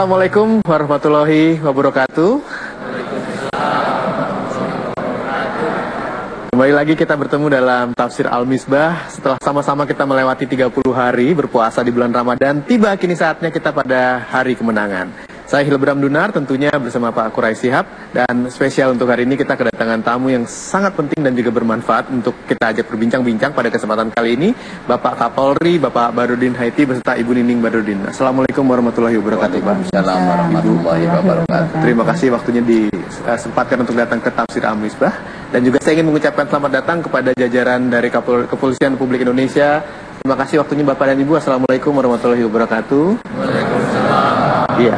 Assalamualaikum warahmatullahi wabarakatuh. Kembali lagi kita bertemu dalam Tafsir Al-Misbah. Setelah sama-sama kita melewati 30 hari berpuasa di bulan Ramadan, tiba kini saatnya kita pada hari kemenangan. Saya Hilbram Dunar tentunya bersama Pak Quraish Shihab. Dan spesial untuk hari ini kita kedatangan tamu yang sangat penting dan juga bermanfaat untuk kita ajak berbincang-bincang pada kesempatan kali ini, Bapak Kapolri, Bapak Badrudin Haiti beserta Ibu Nining Badrudin. Assalamualaikum warahmatullahi wabarakatuh, Pak. Assalamualaikum warahmatullahi wabarakatuh. Terima kasih waktunya disempatkan untuk datang ke Tafsir Al-Misbah. Dan juga saya ingin mengucapkan selamat datang kepada jajaran dari Kepolisian Republik Indonesia. Terima kasih waktunya Bapak dan Ibu. Assalamualaikum warahmatullahi wabarakatuh. Waalaikumsalam. Iya.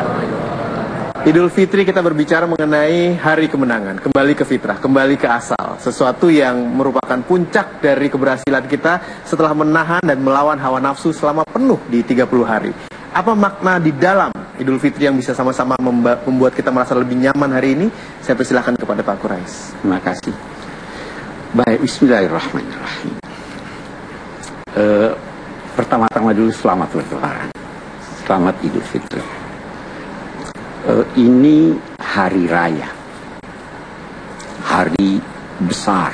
Idul Fitri kita berbicara mengenai hari kemenangan, kembali ke fitrah, kembali ke asal. Sesuatu yang merupakan puncak dari keberhasilan kita setelah menahan dan melawan hawa nafsu selama penuh di 30 hari. Apa makna di dalam Idul Fitri yang bisa sama-sama membuat kita merasa lebih nyaman hari ini? Saya persilahkan kepada Pak Quraish. Terima kasih. Baik, bismillahirrahmanirrahim. Pertama-tama dulu selamat berlebaran. Selamat Idul Fitri. Ini hari raya, hari besar.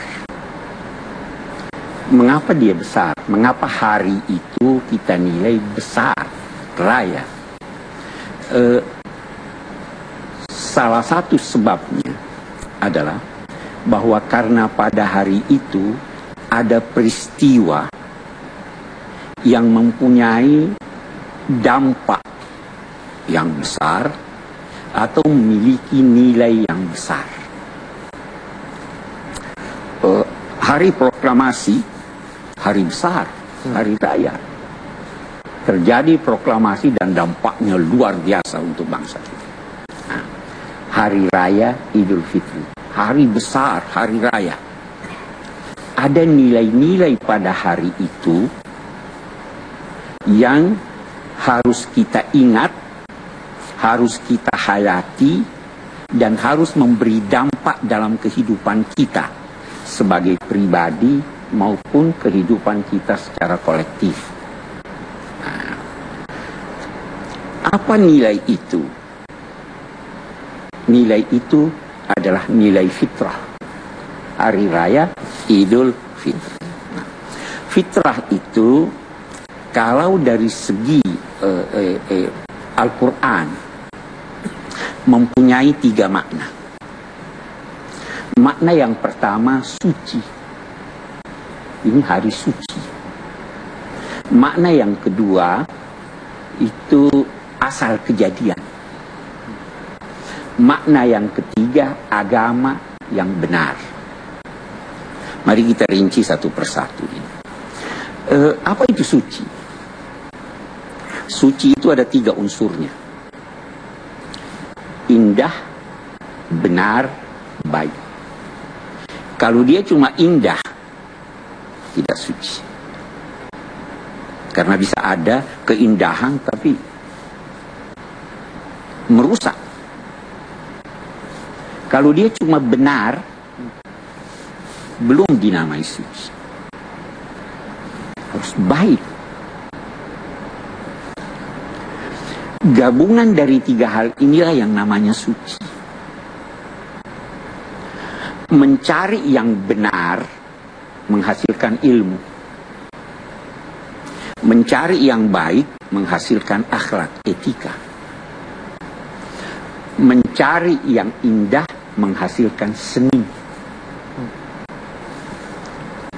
Mengapa dia besar? Mengapa hari itu kita nilai besar, raya? Salah satu sebabnya adalah bahwa karena pada hari itu ada peristiwa yang mempunyai dampak yang besar atau memiliki nilai yang besar. Hari proklamasi, hari besar, hari raya. Terjadi proklamasi dan dampaknya luar biasa untuk bangsa kita. Nah, hari raya Idul Fitri, hari besar, hari raya. Ada nilai-nilai pada hari itu yang harus kita ingat, harus kita hayati, dan harus memberi dampak dalam kehidupan kita sebagai pribadi maupun kehidupan kita secara kolektif. Nah, apa nilai itu? Nilai itu adalah nilai fitrah. Hari raya Idul Fitri. Nah, fitrah itu kalau dari segi Al-Quran mempunyai 3 makna. Makna yang pertama suci. Ini hari suci. Makna yang kedua itu asal kejadian. Makna yang ketiga agama yang benar. Mari kita rinci satu persatu ini. Apa itu suci? Suci itu ada 3 unsurnya. Indah, benar, baik. Kalau dia cuma indah, tidak suci. Karena bisa ada keindahan tapi merusak. Kalau dia cuma benar, belum dinamai suci. Harus baik. Gabungan dari 3 hal inilah yang namanya suci. Mencari yang benar menghasilkan ilmu. Mencari yang baik menghasilkan akhlak, etika. Mencari yang indah menghasilkan seni.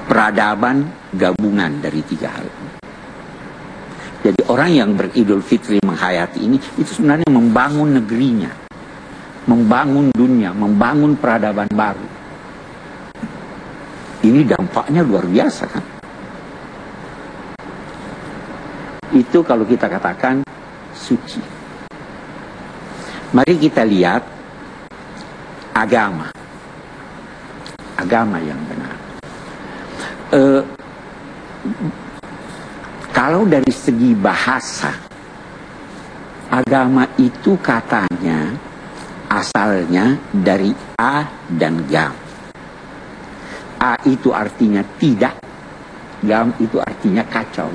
Peradaban gabungan dari 3 hal ini. Jadi orang yang beridul fitri menghayati ini, itu sebenarnya membangun negerinya, membangun dunia, membangun peradaban baru. Ini dampaknya luar biasa kan? Itu kalau kita katakan suci. Mari kita lihat agama. Agama yang benar. Kalau dari segi bahasa, agama itu katanya asalnya dari A dan Gam. A itu artinya tidak, Gam itu artinya kacau.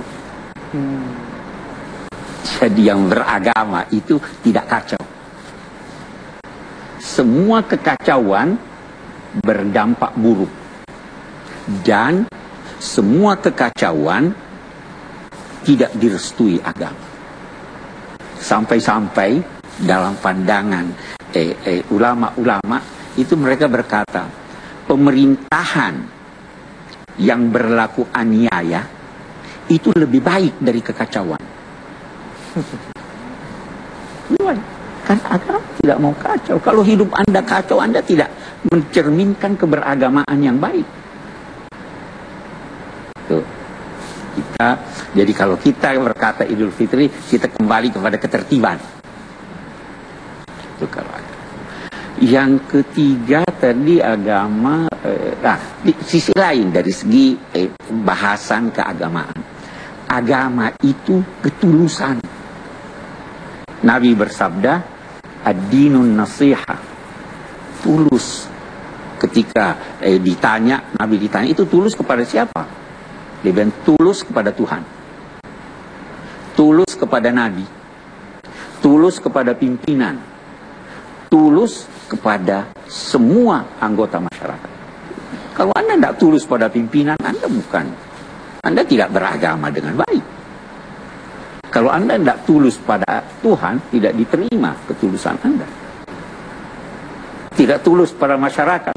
Jadi yang beragama itu tidak kacau. Semua kekacauan berdampak buruk. Dan semua kekacauan tidak direstui agama. Sampai-sampai dalam pandangan ulama-ulama itu mereka berkata, pemerintahan yang berlaku aniaya itu lebih baik dari kekacauan. Kan agama tidak mau kacau. Kalau hidup Anda kacau, Anda tidak mencerminkan keberagamaan yang baik. Tuh. Jadi kalau kita berkata Idul Fitri, kita kembali kepada ketertiban. Itu kalau ada. Yang ketiga tadi agama, di sisi lain dari segi bahasan keagamaan. Agama itu ketulusan. Nabi bersabda, ad-dinun nasihah. Tulus. Ketika Nabi ditanya, itu tulus kepada siapa? Dia bilang, tulus kepada Tuhan. Tulus kepada Nabi. Tulus kepada pimpinan. Tulus kepada semua anggota masyarakat. Kalau Anda tidak tulus pada pimpinan, Anda tidak beragama dengan baik. Kalau Anda tidak tulus pada Tuhan, tidak diterima ketulusan Anda. Tidak tulus pada masyarakat,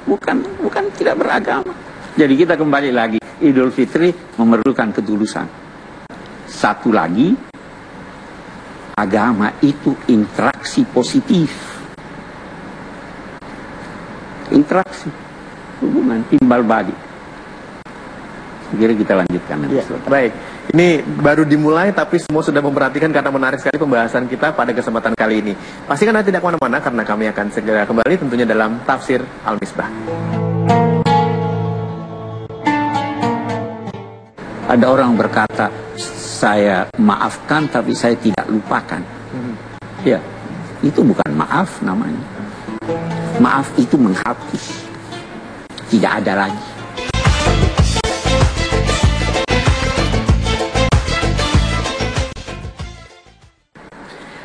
bukan tidak beragama. Jadi kita kembali lagi, Idul Fitri memerlukan ketulusan. Satu lagi, agama itu interaksi positif. Interaksi, hubungan, timbal balik. Kira kita lanjutkan nanti. Ya, baik. Ini baru dimulai tapi semua sudah memperhatikan karena menarik sekali pembahasan kita pada kesempatan kali ini. Pastikan Anda tidak kemana-mana karena kami akan segera kembali tentunya dalam Tafsir Al-Misbah. Ada orang berkata, saya maafkan tapi saya tidak lupakan. Ya, itu bukan maaf namanya. Maaf itu menghapus. Tidak ada lagi.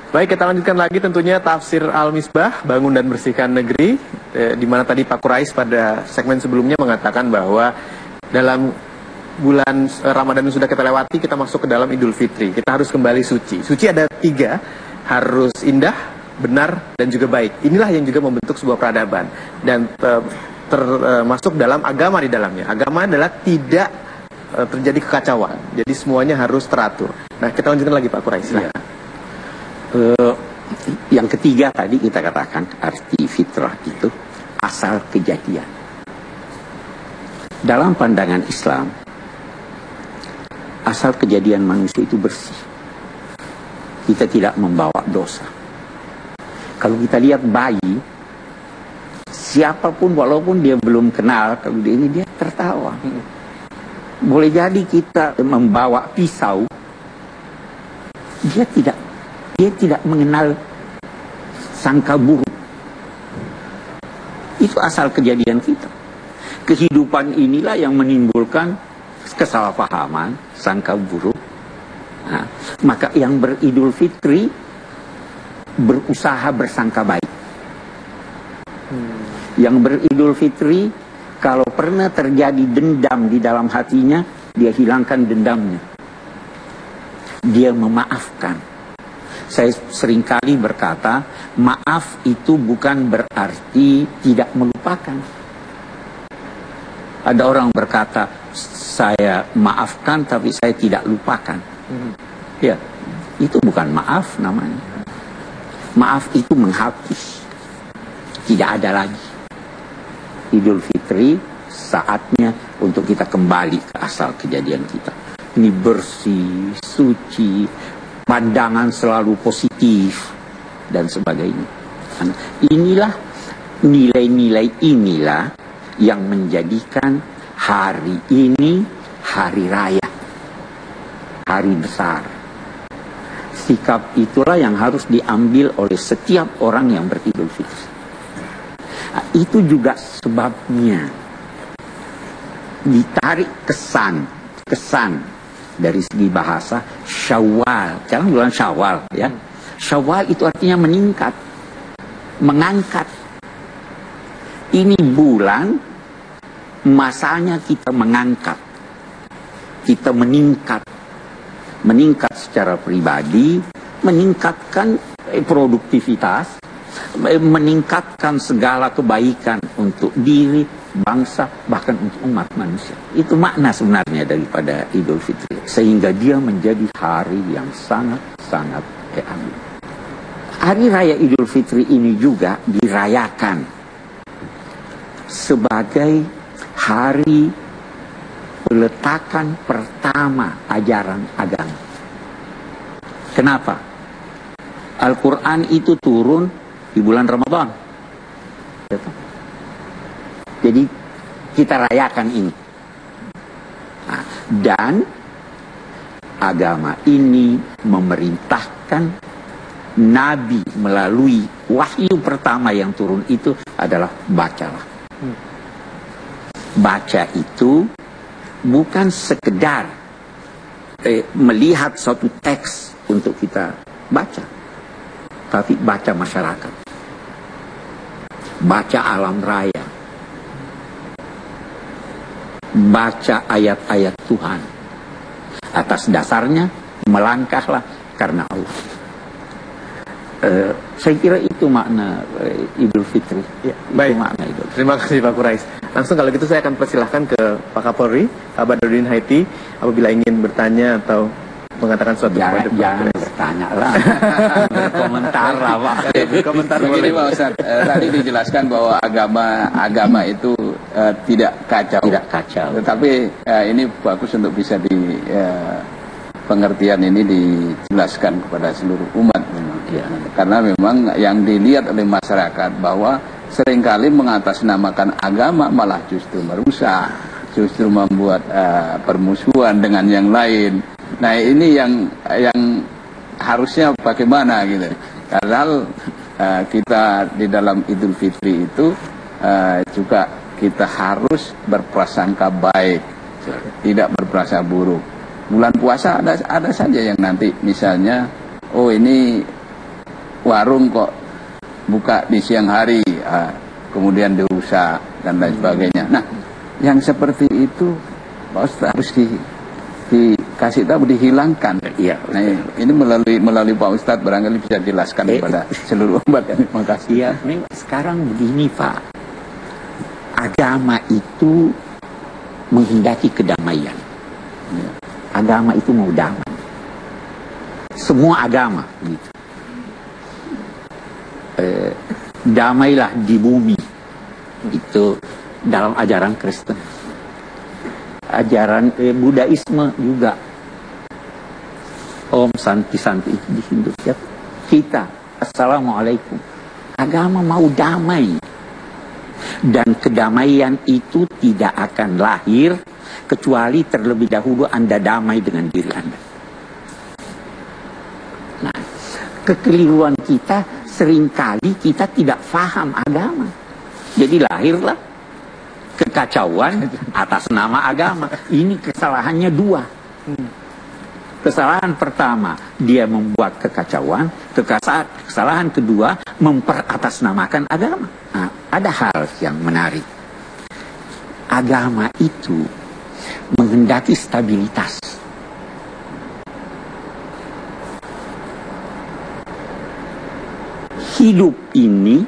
Baik, kita lanjutkan lagi tentunya Tafsir Al-Misbah, Bangun dan Bersihkan Negeri, di mana tadi Pak Quraish pada segmen sebelumnya mengatakan bahwa dalam bulan Ramadan yang sudah kita lewati, kita masuk ke dalam Idul Fitri. Kita harus kembali suci. Suci ada 3, harus indah, benar, dan juga baik. Inilah yang juga membentuk sebuah peradaban dan termasuk dalam agama di dalamnya. Agama adalah tidak terjadi kekacauan. Jadi semuanya harus teratur. Nah, kita lanjutkan lagi Pak Quraish. Ya. Yang ketiga tadi kita katakan arti fitrah itu asal kejadian. Dalam pandangan Islam, asal kejadian manusia itu bersih. Kita tidak membawa dosa. Kalau kita lihat bayi, siapapun walaupun dia belum kenal, kalau dia tertawa. Boleh jadi kita membawa pisau, dia tidak mengenal sangka buruk. Itu asal kejadian kita. Kehidupan inilah yang menimbulkan kesalahpahaman, sangka buruk. Nah, maka yang beridul fitri berusaha bersangka baik. Yang beridul fitri, kalau pernah terjadi dendam di dalam hatinya, dia hilangkan dendamnya. Dia memaafkan. Saya seringkali berkata, maaf itu bukan berarti tidak melupakan. Ada orang berkata, saya maafkan tapi saya tidak lupakan. Ya, itu bukan maaf namanya. Maaf itu menghapus. Tidak ada lagi. Idul Fitri saatnya untuk kita kembali ke asal kejadian kita. Ini bersih, suci, pandangan selalu positif dan sebagainya. Inilah nilai-nilai inilah yang menjadikan hari ini hari raya, hari besar. Sikap itulah yang harus diambil oleh setiap orang yang beridul fitri. Nah, itu juga sebabnya ditarik kesan dari segi bahasa Syawal. Sekarang bulan Syawal ya. Syawal itu artinya meningkat, mengangkat. Ini bulan masanya kita mengangkat, kita meningkat, meningkat secara pribadi, meningkatkan produktivitas, meningkatkan segala kebaikan untuk diri, bangsa, bahkan untuk umat manusia. Itu makna sebenarnya daripada Idul Fitri. Sehingga dia menjadi hari yang sangat-sangat agung. Hari Raya Idul Fitri ini juga dirayakan sebagai hari peletakan pertama ajaran agama. Kenapa? Al-Quran itu turun di bulan Ramadan. Jadi kita rayakan ini. Nah, dan agama ini memerintahkan Nabi melalui wahyu pertama yang turun itu adalah bacalah. Baca itu bukan sekedar melihat suatu teks untuk kita baca, tapi baca masyarakat, baca alam raya, baca ayat-ayat Tuhan. Atas dasarnya melangkahlah karena Allah. Saya kira itu makna Idul Fitri. Ya, baik. Itu makna Idul Fitri. Terima kasih Pak Qurais. Langsung kalau gitu saya akan persilahkan ke Pak Kapolri, Pak Badrodin Haiti, apabila ingin bertanya atau mengatakan suatu kepada Pak Jangan Qurais. bertanya lah, berkomentar lah Pak. Komentar Begini boleh. Pak Ustaz, tadi dijelaskan bahwa agama itu tidak kacau. Tidak kacau. Tetapi ini bagus untuk bisa di pengertian ini dijelaskan kepada seluruh umat memang. Ya. Karena memang yang dilihat oleh masyarakat bahwa seringkali mengatasnamakan agama malah justru merusak, justru membuat permusuhan dengan yang lain. Nah ini yang harusnya bagaimana gitu. Karena kita di dalam Idul Fitri itu juga kita harus berprasangka baik, tidak berprasangka buruk. Bulan puasa ada saja yang nanti misalnya, oh ini warung kok buka di siang hari, kemudian dirusak dan lain sebagainya. Nah, yang seperti itu Pak Ustaz harus dikasih tahu, dihilangkan. Iya. Nah, ini melalui Pak Ustadz barangkali bisa jelaskan kepada seluruh umat. Terima kasih. Iya, sekarang begini Pak, agama itu menghendaki kedamaian. Ya. Agama itu mau damai. Semua agama gitu. Damailah di bumi. Itu dalam ajaran Kristen. Ajaran Budaisme juga. Om Santi Santi itu di Hindu. Ya. Kita, Assalamualaikum. Agama mau damai. Dan kedamaian itu tidak akan lahir kecuali terlebih dahulu Anda damai dengan diri Anda. Nah, kekeliruan kita seringkali kita tidak paham agama. Jadi lahirlah kekacauan atas nama agama. Ini kesalahannya dua. Kesalahan pertama, dia membuat kekacauan. Kesalahan kedua, memperatasnamakan agama. Nah, ada hal yang menarik. Agama itu menghendaki stabilitas. Hidup ini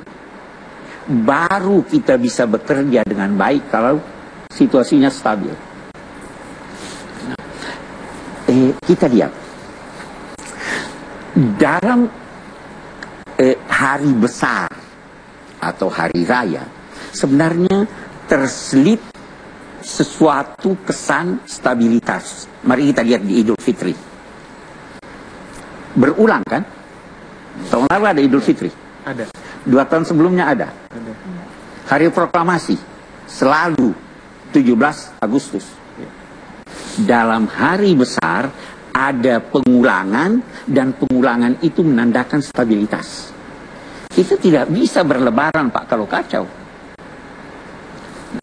baru kita bisa bekerja dengan baik kalau situasinya stabil. Kita lihat dalam hari besar atau hari raya sebenarnya terselip sesuatu kesan stabilitas. Mari kita lihat di Idul Fitri. Berulang kan? Tahun lalu ada Idul Fitri. Ada. 2 tahun sebelumnya ada. Hari Proklamasi selalu 17 Agustus. Dalam hari besar ada pengulangan dan pengulangan itu menandakan stabilitas. Itu tidak bisa berlebaran Pak kalau kacau.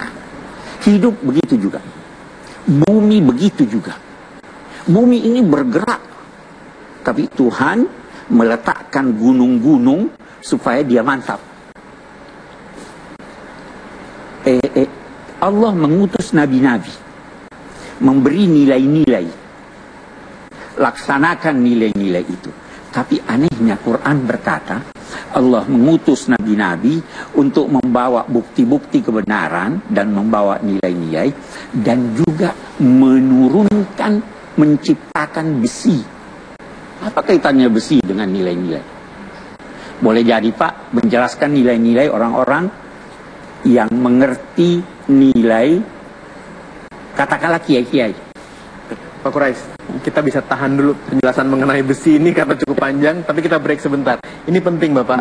Nah, hidup begitu juga. Bumi begitu juga. Bumi ini bergerak, tapi Tuhan meletakkan gunung-gunung supaya dia mantap. Allah mengutus nabi-nabi, memberi nilai-nilai, laksanakan nilai-nilai itu. Tapi anehnya Quran berkata, Allah mengutus nabi-nabi untuk membawa bukti-bukti kebenaran dan membawa nilai-nilai, dan juga menurunkan, menciptakan besi. Apa kaitannya besi dengan nilai-nilai? Boleh jadi Pak, menjelaskan nilai-nilai orang-orang yang mengerti nilai, katakanlah kiai-kiai. Pak Quraisy, kita bisa tahan dulu penjelasan mengenai besi ini karena cukup panjang, tapi kita break sebentar. Ini penting Bapak,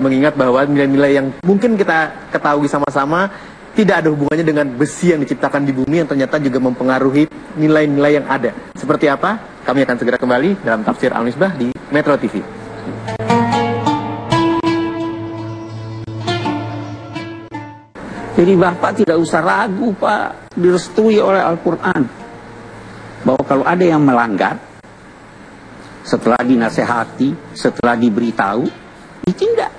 mengingat bahwa nilai-nilai yang mungkin kita ketahui sama-sama tidak ada hubungannya dengan besi yang diciptakan di bumi yang ternyata juga mempengaruhi nilai-nilai yang ada. Seperti apa? Kami akan segera kembali dalam Tafsir Al-Misbah di Metro TV. Jadi Bapak tidak usah ragu Pak, direstui oleh Al-Quran, bahwa kalau ada yang melanggar, setelah dinasehati, setelah diberitahu, ditindak.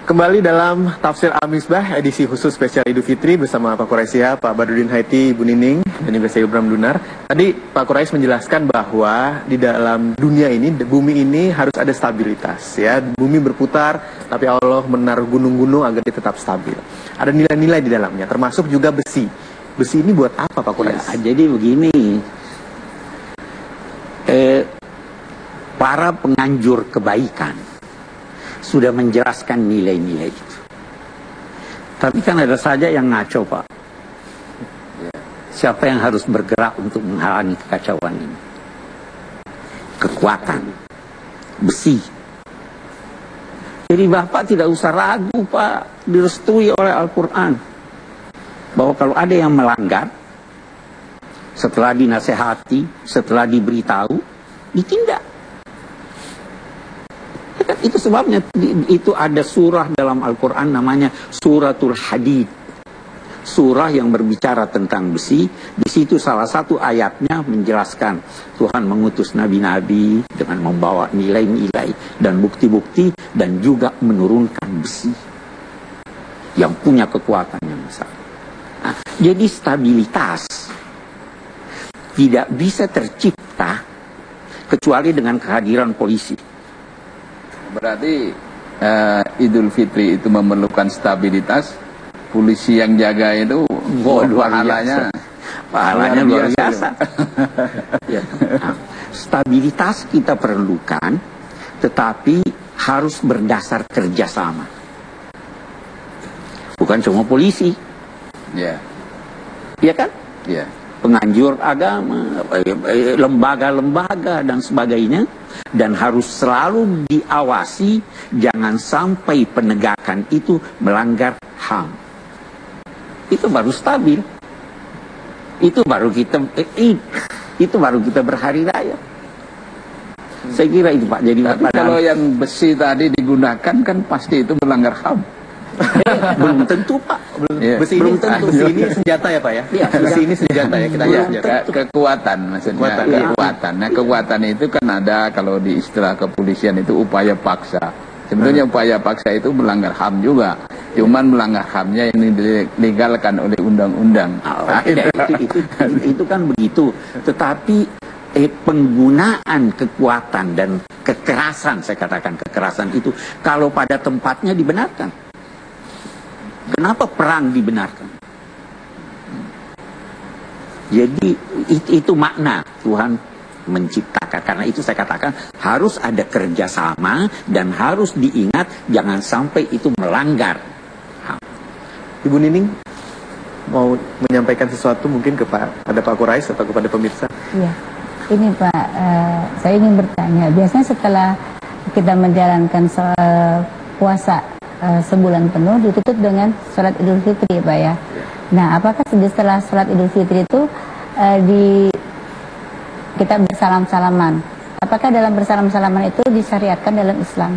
Kembali dalam Tafsir Al-Misbah edisi khusus spesial Idul Fitri bersama Pak Quraisy, Pak Badrudin Haiti, Bu Nining, dan juga saya Ilbram Dunar. Tadi Pak Quraisy menjelaskan bahwa di dalam dunia ini, bumi ini harus ada stabilitas, ya. Bumi berputar, tapi Allah menaruh gunung-gunung agar dia tetap stabil. Ada nilai-nilai di dalamnya, termasuk juga besi. Besi ini buat apa Pak Quraisy? Ya, jadi begini, para penganjur kebaikan sudah menjelaskan nilai-nilai itu. Tapi kan ada saja yang ngaco Pak. Siapa yang harus bergerak untuk menghalangi kekacauan ini? Kekuatan, besi. Jadi Bapak tidak usah ragu Pak, direstui oleh Al-Quran, bahwa kalau ada yang melanggar, setelah dinasehati, setelah diberitahu, ditindak. Itu sebabnya itu ada surah dalam Al-Quran namanya Suratul Hadid. Surah yang berbicara tentang besi. Di situ salah satu ayatnya menjelaskan Tuhan mengutus nabi-nabi dengan membawa nilai-nilai dan bukti-bukti, dan juga menurunkan besi yang punya kekuatan yang besar. Nah, jadi stabilitas tidak bisa tercipta kecuali dengan kehadiran polisi. Berarti Idul Fitri itu memerlukan stabilitas. Polisi yang jaga itu pahalanya luar biasa. Ya. Nah, stabilitas kita perlukan, tetapi harus berdasar kerjasama. Bukan cuma polisi. Ya. Iya kan? Ya. Penganjur agama, lembaga-lembaga dan sebagainya, dan harus selalu diawasi jangan sampai penegakan itu melanggar HAM. Itu baru stabil. Itu baru kita berhari raya. Saya kira itu Pak. Jadi tapi kalau yang besi tadi digunakan kan pasti itu melanggar HAM. Belum tentu Pak. Besi ini senjata ya Pak ya? Ya, besi ini senjata ya, kita kekuatan maksudnya. Kekuatan. Nah, kekuatan itu kan ada, kalau di istilah kepolisian itu upaya paksa. Sebetulnya upaya paksa itu melanggar HAM juga. Cuman melanggar HAM-nya ini dilegalkan oleh undang-undang. Itu kan begitu. Tetapi penggunaan kekuatan dan kekerasan, saya katakan kekerasan itu kalau pada tempatnya dibenarkan. Kenapa perang dibenarkan? Jadi itu makna Tuhan menciptakan. Karena itu saya katakan harus ada kerjasama dan harus diingat jangan sampai itu melanggar. Ibu Nining mau menyampaikan sesuatu mungkin kepada Pak Quraisy atau kepada pemirsa? Iya, ini Pak, saya ingin bertanya. Biasanya setelah kita menjalankan puasa sebulan penuh ditutup dengan sholat Idul Fitri Pak ya. Nah, apakah setelah sholat Idul Fitri itu kita bersalam-salaman? Apakah dalam bersalam-salaman itu disyariatkan dalam Islam?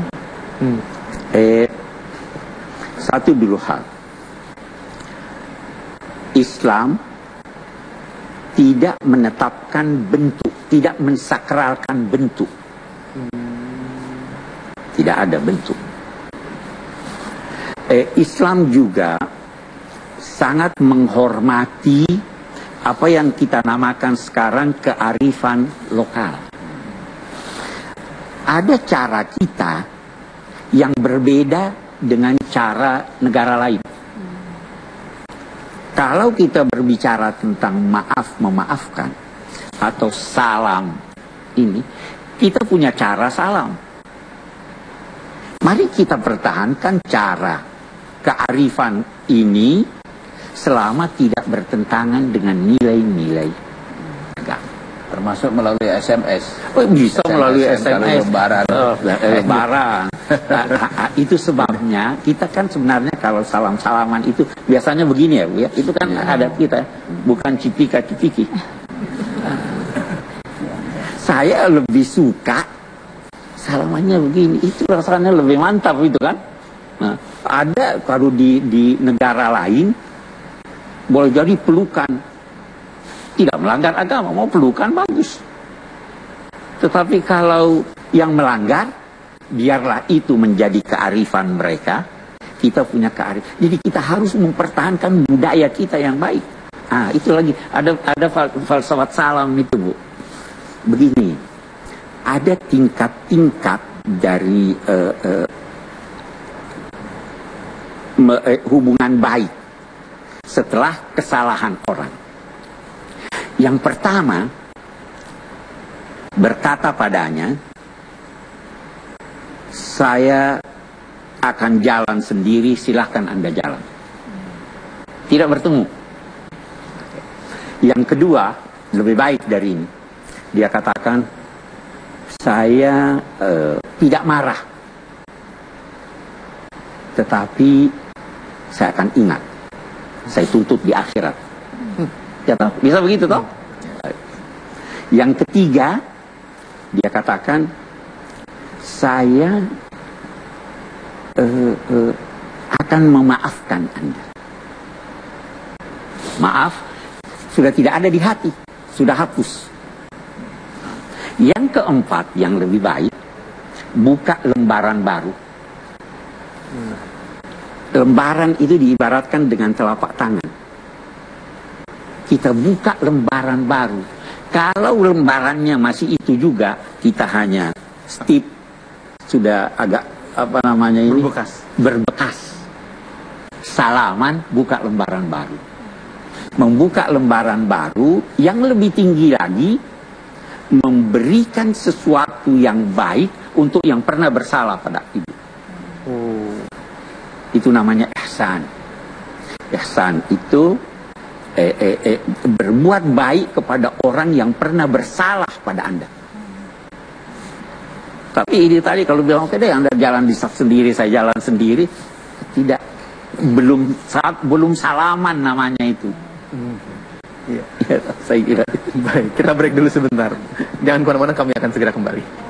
Satu dulu hal, Islam tidak menetapkan bentuk, tidak mensakralkan bentuk. Tidak ada bentuk. Islam juga sangat menghormati apa yang kita namakan sekarang kearifan lokal. Ada cara kita yang berbeda dengan cara negara lain. Kalau kita berbicara tentang maaf memaafkan atau salam ini, kita punya cara salam. Mari kita pertahankan cara kearifan ini selama tidak bertentangan dengan nilai-nilai agama. Termasuk melalui SMS. Oh, bisa melalui SMS. Lebaran. Lebaran. Itu sebabnya kita kan sebenarnya kalau salam-salaman itu biasanya begini ya Bu ya. Itu kan ada kita, bukan cipika-cipiki. Saya lebih suka salamannya begini. Itu rasanya lebih mantap itu kan. Nah, ada kalau di negara lain boleh jadi pelukan. Tidak melanggar agama, mau pelukan bagus. Tetapi kalau yang melanggar, biarlah itu menjadi kearifan mereka. Kita punya kearifan. Jadi kita harus mempertahankan budaya kita yang baik. Ah, itu lagi. Ada falsafat salam itu, Bu. Begini, ada tingkat-tingkat dari hubungan baik setelah kesalahan orang. Yang pertama, berkata padanya, saya akan jalan sendiri, silahkan Anda jalan. Tidak bertemu. Yang kedua, lebih baik dari ini. Dia katakan, saya tidak marah. Tetapi saya akan ingat. Saya tuntut di akhirat. Ya, toh? Bisa begitu toh? Yang ketiga, dia katakan, saya akan memaafkan Anda. Maaf, sudah tidak ada di hati, sudah hapus. Yang keempat, yang lebih baik, buka lembaran baru. Lembaran itu diibaratkan dengan telapak tangan. Kita buka lembaran baru. Kalau lembarannya masih itu juga, kita hanya stip, sudah agak apa namanya ini, berbekas. Salaman, buka lembaran baru. Membuka lembaran baru yang lebih tinggi lagi, memberikan sesuatu yang baik untuk yang pernah bersalah pada ibu. Itu namanya ihsan. Ihsan itu berbuat baik kepada orang yang pernah bersalah pada Anda. Tapi ini tadi kalau bilang oke deh Anda jalan di sendiri, saya jalan sendiri, tidak, belum salaman namanya itu. Iya. Ya, saya kira. Baik, kita break dulu sebentar. Jangan kemana-mana, kami akan segera kembali.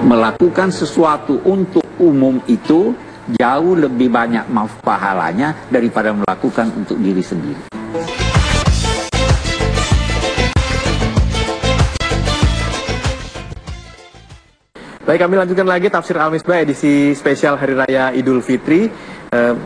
Melakukan sesuatu untuk umum itu jauh lebih banyak pahalanya daripada melakukan untuk diri sendiri. Baik, kami lanjutkan lagi Tafsir Al-Misbah edisi spesial Hari Raya Idul Fitri.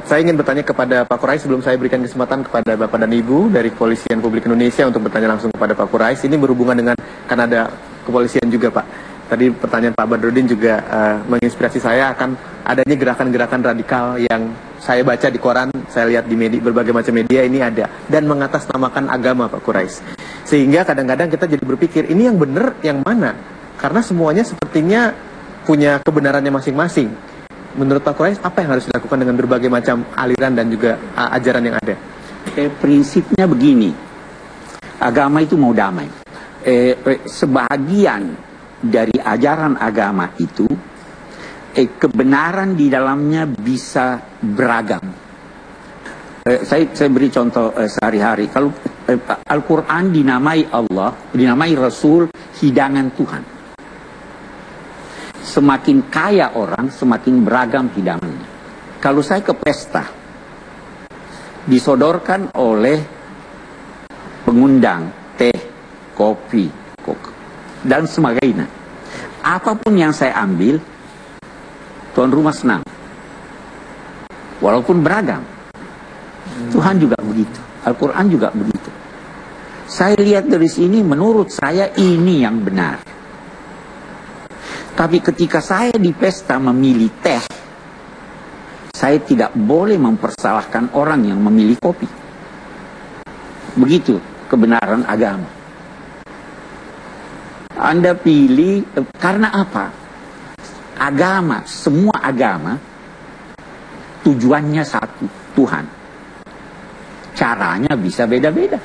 Saya ingin bertanya kepada Pak Quraish sebelum saya berikan kesempatan kepada Bapak dan Ibu dari Kepolisian Republik Indonesia untuk bertanya langsung kepada Pak Quraish. Ini berhubungan dengan, kan ada kepolisian juga Pak. Tadi pertanyaan Pak Badrudin juga menginspirasi saya akan adanya gerakan-gerakan radikal yang saya baca di koran, saya lihat di media, berbagai macam media ini ada, dan mengatasnamakan agama Pak Quraish. Sehingga kadang-kadang kita jadi berpikir, ini yang benar yang mana? Karena semuanya sepertinya punya kebenarannya masing-masing. Menurut Pak Quraish, apa yang harus dilakukan dengan berbagai macam aliran dan juga ajaran yang ada? Prinsipnya begini, agama itu mau damai. Sebagian dari ajaran agama itu, kebenaran di dalamnya bisa beragam. Saya beri contoh sehari-hari. Kalau Al-Quran dinamai Allah, dinamai Rasul hidangan Tuhan. Semakin kaya orang, semakin beragam hidangannya. Kalau saya ke pesta, disodorkan oleh pengundang teh, kopi, dan sebagainya. Apapun yang saya ambil, tuan rumah senang. Walaupun beragam. Tuhan juga begitu. Al-Quran juga begitu. Saya lihat dari sini, menurut saya ini yang benar. Tapi ketika saya di pesta memilih teh, saya tidak boleh mempersalahkan orang yang memilih kopi. Begitu kebenaran agama. Anda pilih, karena apa? Agama, semua agama, tujuannya satu, Tuhan. Caranya bisa beda-beda.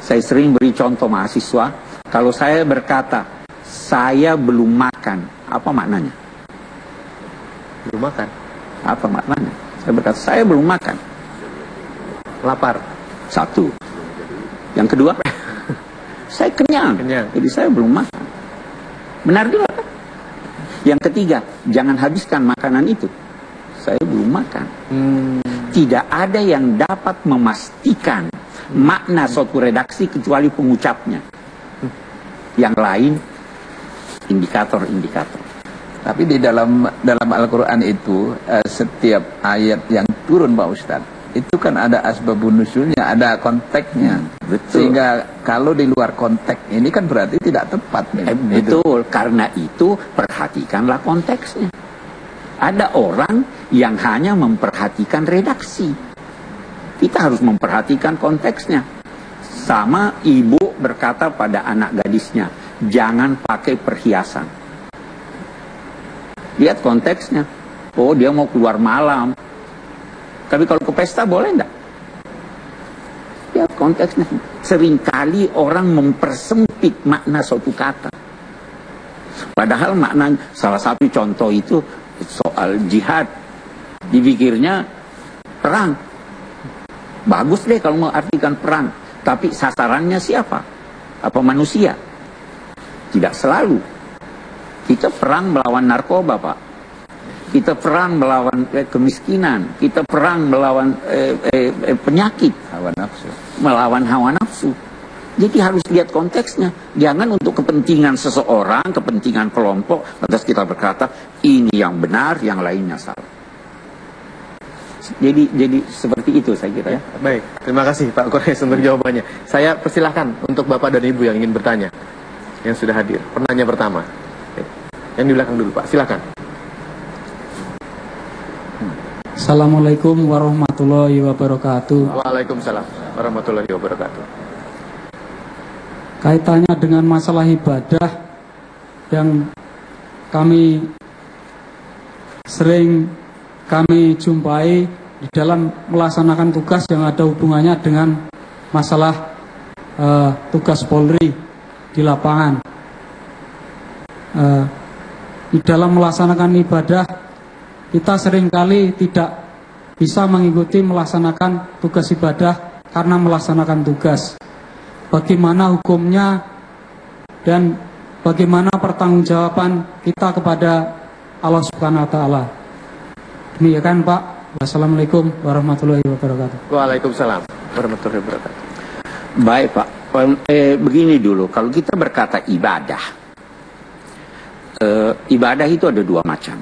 Saya sering beri contoh mahasiswa, kalau saya berkata, saya belum makan, apa maknanya? Belum makan. Apa maknanya? Saya berkata, saya belum makan. Lapar. Satu. Yang kedua, saya kenyang. Jadi saya belum makan. Benar juga kan? Yang ketiga, jangan habiskan makanan itu. Saya belum makan. Tidak ada yang dapat memastikan makna suatu redaksi kecuali pengucapnya. Yang lain, indikator-indikator. Tapi di dalam Al-Quran itu setiap ayat yang turun Pak Ustadz, itu kan ada asbabun nusulnya, ada konteksnya. Betul. Sehingga kalau di luar konteks ini kan berarti tidak tepat. Betul, karena itu perhatikanlah konteksnya. Ada orang yang hanya memperhatikan redaksi. Kita harus memperhatikan konteksnya. Sama ibu berkata pada anak gadisnya, jangan pakai perhiasan. Lihat konteksnya. Oh, dia mau keluar malam. Tapi kalau ke pesta boleh enggak? Lihat konteksnya. Seringkali orang mempersempit makna suatu kata. Padahal makna, salah satu contoh itu soal jihad. Dipikirnya perang. Bagus deh kalau mau artikan perang. Tapi sasarannya siapa? Apa manusia? Tidak selalu. Kita perang melawan narkoba, Pak. Kita perang melawan kemiskinan. Kita perang melawan penyakit. Hawa nafsu. Melawan hawa nafsu. Jadi harus lihat konteksnya. Jangan untuk kepentingan seseorang, kepentingan kelompok, lantas kita berkata, ini yang benar, yang lainnya salah. Jadi seperti itu saya kira. Ya, baik, terima kasih Pak Quraish untuk jawabannya. Saya persilahkan untuk Bapak dan Ibu yang ingin bertanya, yang sudah hadir. Penanya pertama. Yang di belakang dulu Pak, silakan. Assalamualaikum warahmatullahi wabarakatuh. Waalaikumsalam warahmatullahi wabarakatuh. Kaitannya dengan masalah ibadah yang sering kami jumpai di dalam melaksanakan tugas yang ada hubungannya dengan masalah tugas Polri di lapangan. Di dalam melaksanakan ibadah, kita seringkali tidak bisa mengikuti melaksanakan tugas ibadah karena melaksanakan tugas. Bagaimana hukumnya dan bagaimana pertanggungjawaban kita kepada Allah Subhanahu wa taala. Demikian Pak. Wassalamualaikum warahmatullahi wabarakatuh. Waalaikumsalam warahmatullahi wabarakatuh. Baik Pak. Begini dulu, kalau kita berkata ibadah, ibadah itu ada dua macam.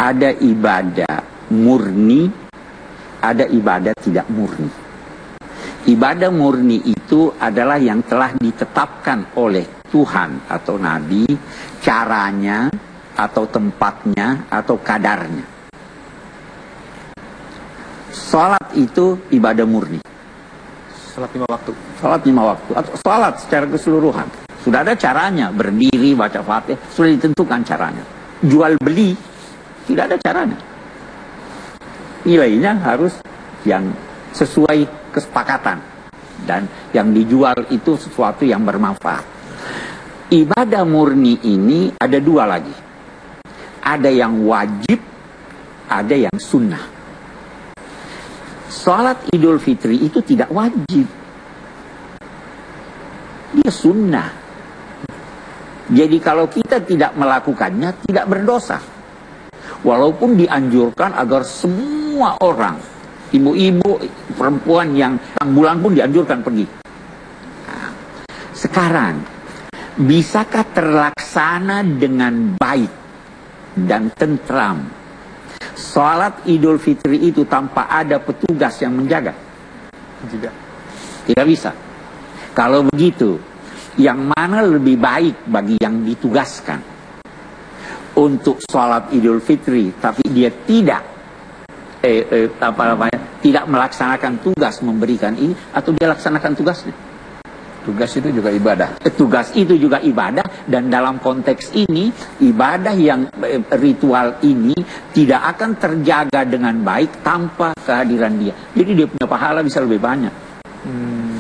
Ada ibadah murni, ada ibadah tidak murni. Ibadah murni itu adalah yang telah ditetapkan oleh Tuhan atau Nabi, caranya atau tempatnya atau kadarnya. Salat itu ibadah murni. Salat 5 waktu. Salat 5 waktu atau salat secara keseluruhan. Sudah ada caranya, berdiri, baca Fatihah, sudah ditentukan caranya. Jual beli tidak ada caranya. Nilainya harus yang sesuai kesepakatan dan yang dijual itu sesuatu yang bermanfaat. Ibadah murni ini ada dua lagi. Ada yang wajib, ada yang sunnah. Salat Idul Fitri itu tidak wajib. dia sunnah. Jadi kalau kita tidak melakukannya, tidak berdosa. Walaupun dianjurkan agar semua orang, ibu-ibu, perempuan yang bulan pun dianjurkan pergi. Nah, sekarang, bisakah terlaksana dengan baik dan tentram salat Idul Fitri itu tanpa ada petugas yang menjaga? Tidak bisa. Kalau begitu, yang mana lebih baik bagi yang ditugaskan untuk sholat Idul Fitri, tapi dia tidak tidak melaksanakan tugas memberikan ini, atau dia laksanakan tugasnya? Tugas itu juga ibadah. Tugas itu juga ibadah, dan dalam konteks ini, ibadah yang ritual ini tidak akan terjaga dengan baik tanpa kehadiran dia. Jadi dia punya pahala bisa lebih banyak.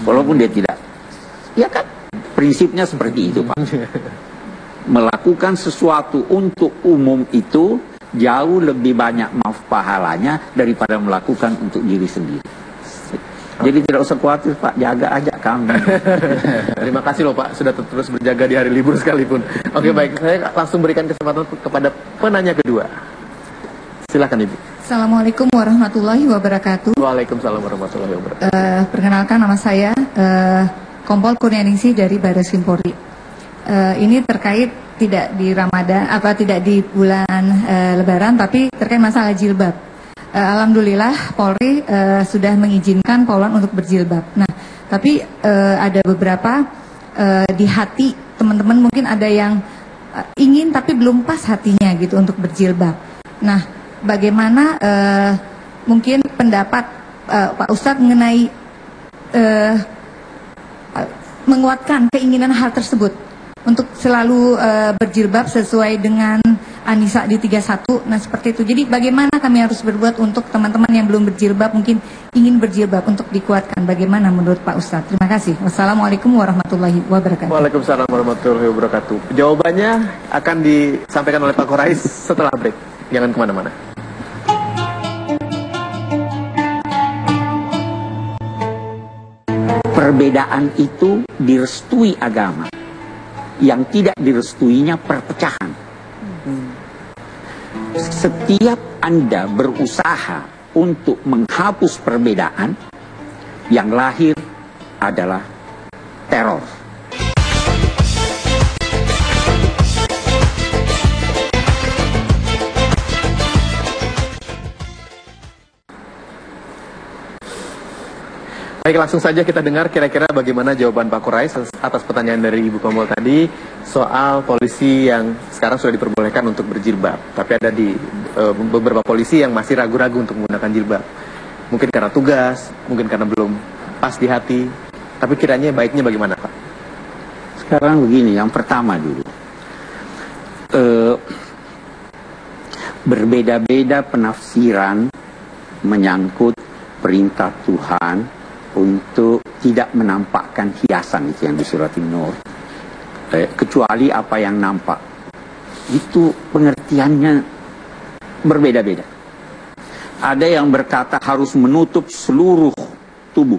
Walaupun dia tidak. Ya kan? Prinsipnya seperti itu, Pak. Melakukan sesuatu untuk umum itu jauh lebih banyak pahalanya daripada melakukan untuk diri sendiri. Jadi tidak usah khawatir, Pak, jaga aja kami. Terima kasih loh Pak, sudah terus berjaga di hari libur sekalipun. Oke, baik, saya langsung berikan kesempatan kepada penanya kedua. Silakan Ibu. Assalamualaikum warahmatullahi wabarakatuh. Waalaikumsalam warahmatullahi wabarakatuh. Perkenalkan, nama saya Kompol Kurnianingsih dari Baris Krim Polri. Ini terkait tidak di Ramadan, tidak di bulan Lebaran, tapi terkait masalah jilbab. Alhamdulillah Polri sudah mengizinkan Poluan untuk berjilbab. Nah, tapi ada beberapa di hati teman-teman mungkin ada yang ingin tapi belum pas hatinya gitu untuk berjilbab. Nah, bagaimana mungkin pendapat Pak Ustadz mengenai menguatkan keinginan hal tersebut untuk selalu berjilbab sesuai dengan An-Nisa di 31. Nah, seperti itu. Jadi bagaimana kami harus berbuat untuk teman-teman yang belum berjilbab, mungkin ingin berjilbab, untuk dikuatkan? Bagaimana menurut Pak Ustadz? Terima kasih. Wassalamualaikum warahmatullahi wabarakatuh. Waalaikumsalam warahmatullahi wabarakatuh. Jawabannya akan disampaikan oleh Pak Qorais setelah break. Jangan kemana-mana. Perbedaan itu direstui agama. Yang tidak direstuinya perpecahan. Setiap Anda berusaha untuk menghapus perbedaan, yang lahir adalah teror. Baik, langsung saja kita dengar kira-kira bagaimana jawaban Pak Qorais atas pertanyaan dari Ibu Kompol tadi soal polisi yang sekarang sudah diperbolehkan untuk berjilbab. Tapi ada beberapa polisi yang masih ragu-ragu untuk menggunakan jilbab. Mungkin karena tugas, mungkin karena belum pas di hati. Tapi kiranya baiknya bagaimana, Pak? Sekarang begini, yang pertama dulu. Berbeda-beda penafsiran menyangkut perintah Tuhan untuk tidak menampakkan hiasan, itu yang di surat An-Nur, kecuali apa yang nampak. Itu pengertiannya berbeda-beda. Ada yang berkata harus menutup seluruh tubuh.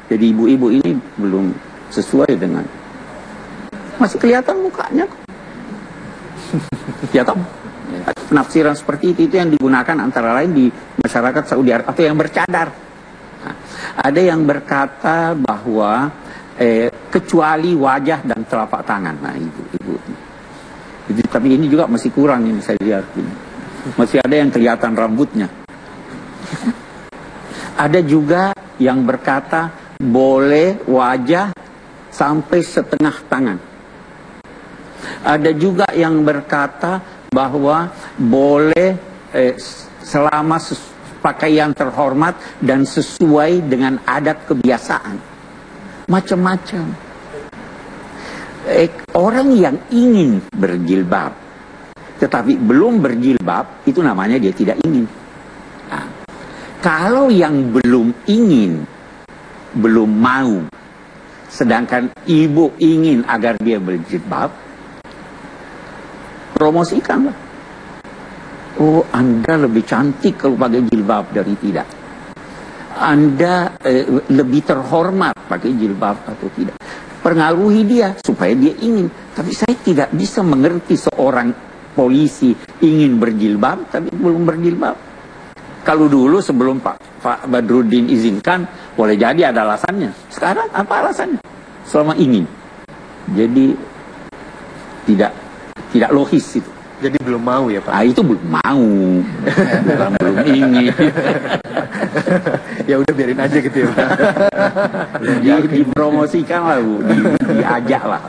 Jadi ibu-ibu ini belum sesuai dengan, masih kelihatan mukanya kok. Ya toh? Penafsiran seperti itu yang digunakan antara lain di masyarakat Saudi Arabia, atau yang bercadar. Nah, ada yang berkata bahwa kecuali wajah dan telapak tangan. Nah, ibu. Tapi ini juga masih kurang, ini saya lihat. Masih ada yang kelihatan rambutnya. Ada juga yang berkata boleh wajah sampai setengah tangan. Ada juga yang berkata bahwa boleh selama pakaian terhormat dan sesuai dengan adat kebiasaan. Macam-macam. Orang yang ingin berjilbab tetapi belum berjilbab, itu namanya dia tidak ingin. Nah, kalau yang belum ingin, belum mau, sedangkan ibu ingin agar dia berjilbab, promosikanlah. Oh, Anda lebih cantik kalau pakai jilbab dari tidak. Anda lebih terhormat pakai jilbab atau tidak. pengaruhi dia supaya dia ingin. Tapi saya tidak bisa mengerti seorang polisi ingin berjilbab tapi belum berjilbab. Kalau dulu sebelum Pak Badrudin izinkan, boleh jadi ada alasannya. Sekarang apa alasannya? Selama ingin. Jadi tidak logis itu. Jadi belum mau ya Pak? Ah, itu belum mau, bukan belum ingin. Ya udah biarin aja gitu ya Pak. Dipromosikan lah Bu, diajak lah.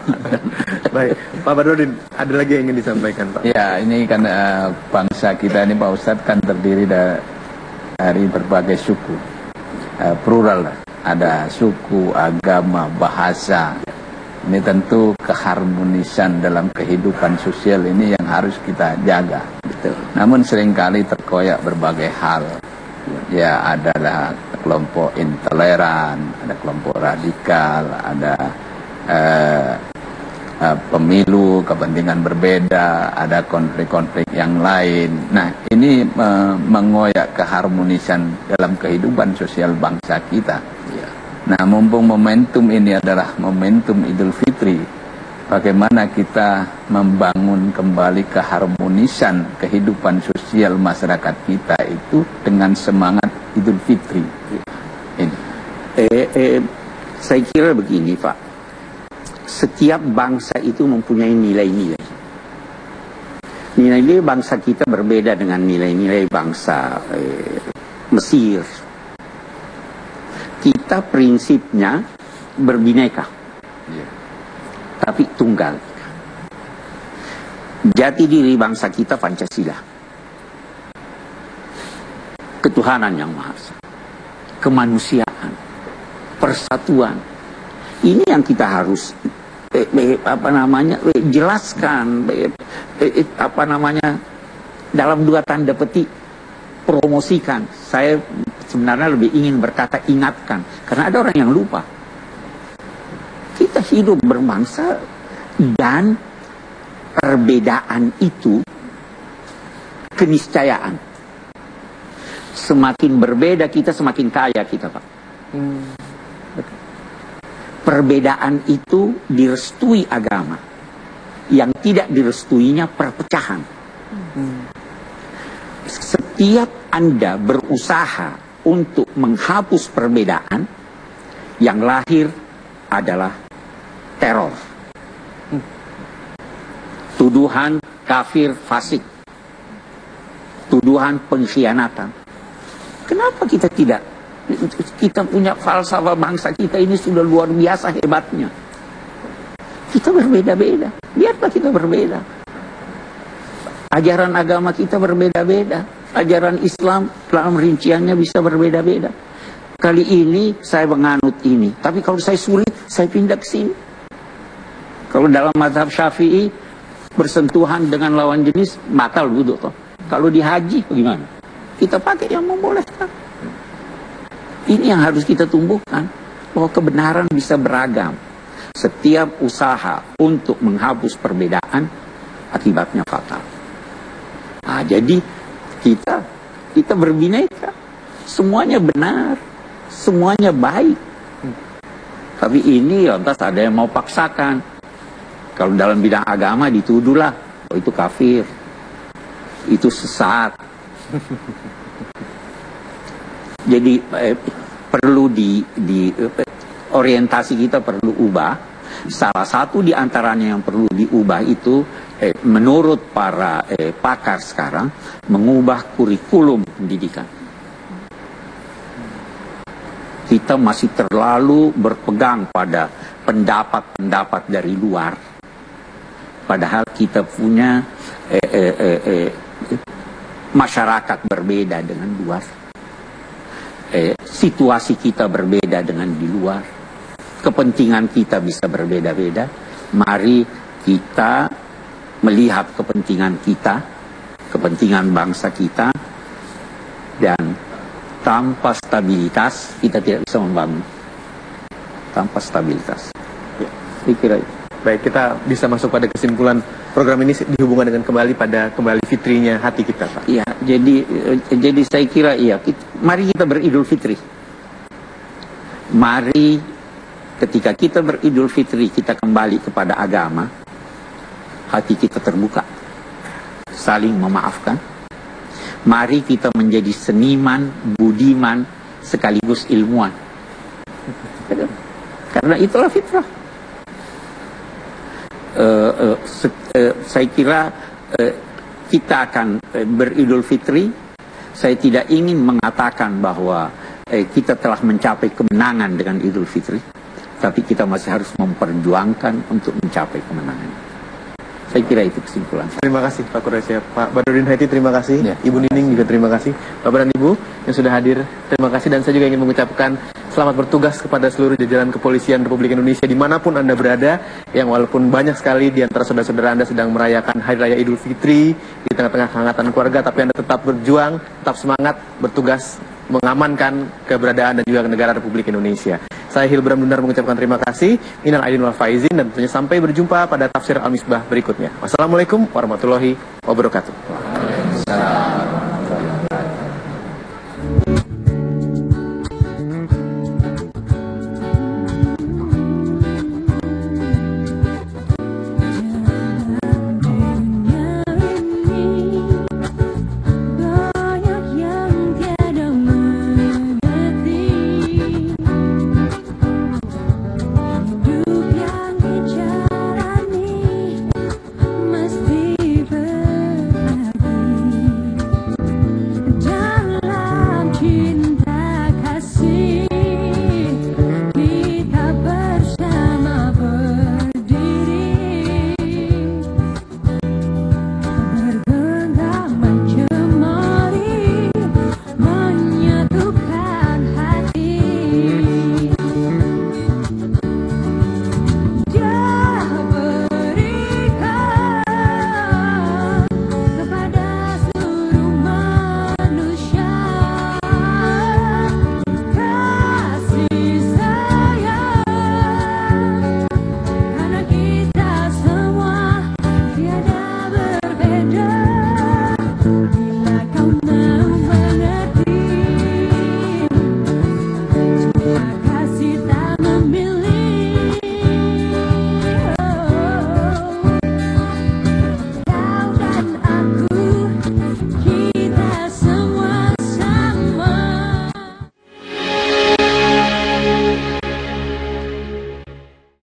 Baik, Pak Badrudin, ada lagi yang ingin disampaikan Pak? Ya, ini kan bangsa kita ini Pak Ustadz kan terdiri dari berbagai suku, plural lah. Ada suku, agama, bahasa. Ini tentu keharmonisan dalam kehidupan sosial ini yang harus kita jaga. Betul. Namun seringkali terkoyak berbagai hal. Ya, adalah kelompok intoleran, ada kelompok radikal, ada pemilu, kepentingan berbeda, ada konflik-konflik yang lain. Nah, ini mengoyak keharmonisan dalam kehidupan sosial bangsa kita. Nah, mumpung momentum ini adalah momentum Idul Fitri, bagaimana kita membangun kembali keharmonisan kehidupan sosial masyarakat kita itu dengan semangat Idul Fitri. Ini. Saya kira begini Pak, setiap bangsa itu mempunyai nilai-nilai. Nilai-nilai bangsa kita berbeda dengan nilai-nilai bangsa Mesir. Kita prinsipnya berbineka, tapi tunggal. Jati diri bangsa kita Pancasila, ketuhanan yang Maha Esa, kemanusiaan, persatuan. Ini yang kita harus jelaskan, dalam dua tanda petik, promosikan. Saya sebenarnya lebih ingin berkata ingatkan, karena ada orang yang lupa. Kita hidup berbangsa dan perbedaan itu keniscayaan. Semakin berbeda kita, semakin kaya kita, Pak. Perbedaan itu direstui agama. Yang tidak direstuinya perpecahan. Setiap Anda berusaha untuk menghapus perbedaan, yang lahir adalah teror. Tuduhan kafir fasik. Tuduhan pengkhianatan. Kenapa kita tidak? Kita punya falsafah bangsa kita ini sudah luar biasa hebatnya. Kita berbeda-beda. Biarlah kita berbeda. Ajaran agama kita berbeda-beda. Ajaran Islam dalam rinciannya bisa berbeda-beda. Kali ini saya menganut ini, tapi kalau saya sulit, saya pindah ke sini. Kalau dalam mazhab Syafi'i, bersentuhan dengan lawan jenis batal wudu toh. Kalau di haji bagaimana? Kita pakai yang membolehkan. Ini yang harus kita tumbuhkan, bahwa kebenaran bisa beragam. Setiap usaha untuk menghapus perbedaan akibatnya fatal. Nah, jadi kita berbineka, semuanya benar, semuanya baik. Tapi ini lantas ada yang mau paksakan. Kalau dalam bidang agama dituduhlah, oh itu kafir, itu sesat. Jadi perlu orientasi kita perlu ubah. Salah satu di antaranya yang perlu diubah itu menurut para pakar sekarang, mengubah kurikulum pendidikan. Kita masih terlalu berpegang pada pendapat-pendapat dari luar. Padahal kita punya masyarakat berbeda dengan luar. Situasi kita berbeda dengan di luar. Kepentingan kita bisa berbeda-beda. Mari kita melihat kepentingan kita, kepentingan bangsa kita, dan tanpa stabilitas kita tidak bisa membangun. Tanpa stabilitas. Ya, saya kira itu. Baik, kita bisa masuk pada kesimpulan program ini dihubungkan dengan kembali fitrinya hati kita, Pak. Iya, jadi saya kira mari kita beridul fitri. Mari ketika kita beridul fitri, kita kembali kepada agama, hati kita terbuka, saling memaafkan. Mari kita menjadi seniman, budiman, sekaligus ilmuwan. Karena itulah fitrah. Saya kira kita akan beridul fitri. Saya tidak ingin mengatakan bahwa kita telah mencapai kemenangan dengan idul fitri, tapi kita masih harus memperjuangkan untuk mencapai kemenangan. Saya kira itu kesimpulan. Terima kasih Pak Quraisy. Pak Badrodin Haiti, terima kasih. Ya. Ibu Nining juga terima kasih. Bapak dan Ibu yang sudah hadir, terima kasih. Dan saya juga ingin mengucapkan selamat bertugas kepada seluruh jajaran kepolisian Republik Indonesia dimanapun Anda berada, yang walaupun banyak sekali di antara saudara-saudara Anda sedang merayakan Hari Raya Idul Fitri di tengah-tengah kehangatan keluarga, tapi Anda tetap berjuang, tetap semangat, bertugas mengamankan keberadaan dan juga negara Republik Indonesia. Saya Hilbram Dunar mengucapkan terima kasih. Minal aidin wal faizin, dan tentunya sampai berjumpa pada tafsir Al-Misbah berikutnya. Wassalamualaikum warahmatullahi wabarakatuh.